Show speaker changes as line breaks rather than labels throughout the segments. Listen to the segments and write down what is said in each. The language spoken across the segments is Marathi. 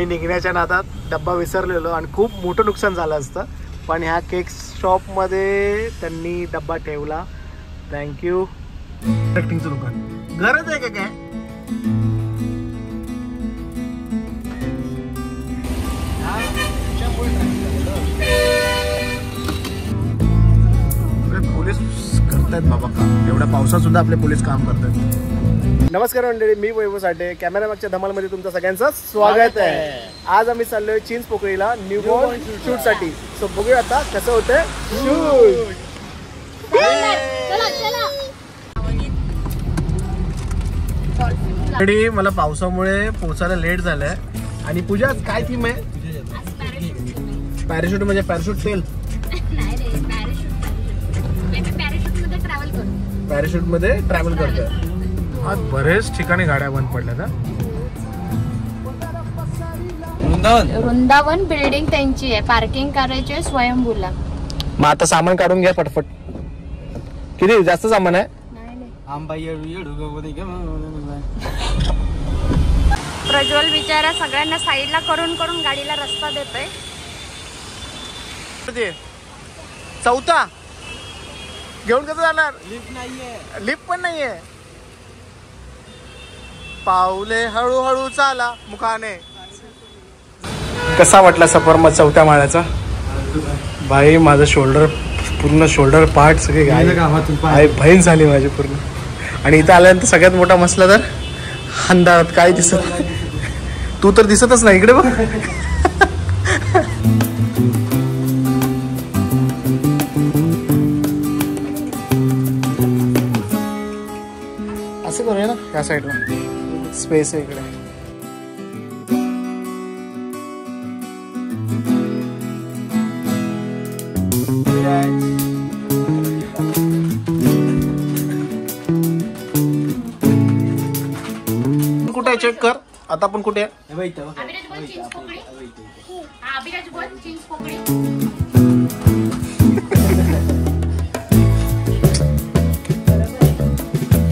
मी निघण्याच्या नादात डब्बा विसरलेलो आणि खूप मोठं नुकसान झालं असतं, पण ह्या केक शॉपमध्ये त्यांनी डब्बा ठेवला. थँक्यू. टेक्टिंगचं दुकान गरज आहे का काय? पोलीस करतायत बाबा काम, एवढ्या पावसात सुद्धा आपले पोलीस काम करतात. नमस्कार मंडळी, मी वैभव साठे, कॅमेरा मागच्या धमालमध्ये तुमचं सगळ्यांचं स्वागत आहे. आज आम्ही चाललोय चिंचपोकळीला न्यूबॉर्न शूट साठी. सो बघूया आता कसं होतंय शूट. मला पावसामुळे पोहोचायला लेट झालंय. आणि पूजा काय थीम आहे? पॅराशूट म्हणजे पॅराशूट फेल. पॅराशूट मध्ये ट्रॅव्हल करतोय. आज बरेच ठिकाणी गाड्या बंद पडल्या.
वृंदावन बिल्डिंग त्यांची आहे, पार्किंग करायची आहे स्वयंभूला.
मग आता सामान काढून घ्या पटपट. किती जास्त सामान आहे?
प्रज्वल बिचारा सगळ्यांना साईडला करून करून गाडीला रस्ता देतोय.
चौथा घेऊन कसं जाणार? लिफ्ट नाहीये, लिफ्ट पण नाहीये. पावले हळूहळू चाला मुखाने. कसा वाटला सफर मग चौथ्या माळ्याचा? भाई माझं शोल्डर पूर्ण शोल्डर पार्ट सगळे आहे, बहीण झाली माझी पूर्ण. आणि इथं आल्यानंतर सगळ्यात मोठा मसला तर अंधारात काय दिसत नाही. तू तर दिसतच नाही इकडे बघ. असं करूया ना, या साईडला स्पेस आहे इकडे. कुठे चेक कर आता आपण कुठे आहे?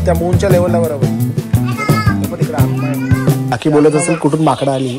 त्या मूनच्या लेवलला बरोबर. बाकी बोलत असेल कुठून माकडा आली.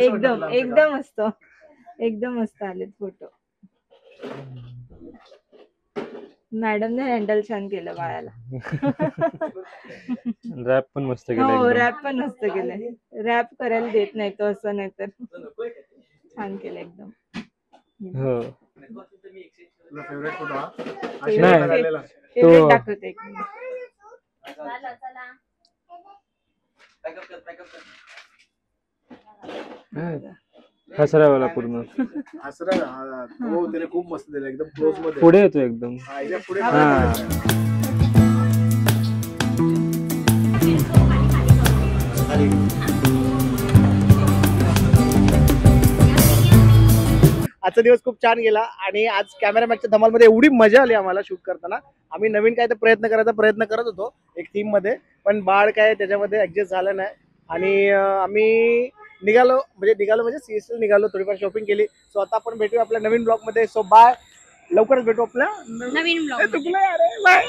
एकदम एकदम मस्त, एकदम मस्त आलेत फोटो. मॅडमने हँडल छान केलं बाळाला.
रॅप पण मस्त केलं.
हो रॅप पण मस्त केलंय. रॅप करायला देत नाही तो, असं नाही तर छान केलं एकदम.
हो
फेवरेट फोटो हा
फेवरेट दाखवते एक मिनिट.
हसरावाला पूर्ण
हसरा. हो त्याने खूप मस्त दिलं, एकदम क्लोज मध्ये
पुढे येतो एकदम.
पुढे आजचा दिवस खूप छान गेला आणि आज कॅमेरामॅनच्या धमालमध्ये एवढी मजा आली आम्हाला शूट करताना. आम्ही नवीन काय तर प्रयत्न करायचा प्रयत्न करत होतो एक थीम मध्ये, पण बाळ काय त्याच्यामध्ये ऍडजस्ट झालं नाही आणि आम्ही निघालो म्हणजे सीएसएल निघालो, थोडीफार शॉपिंग केली. सो आता आपण भेटूया आपल्या नवीन ब्लॉग मध्ये. सो बाय, लवकरच भेटू आपल्या
नवीन ब्लॉग
चुकलं अरे बाय.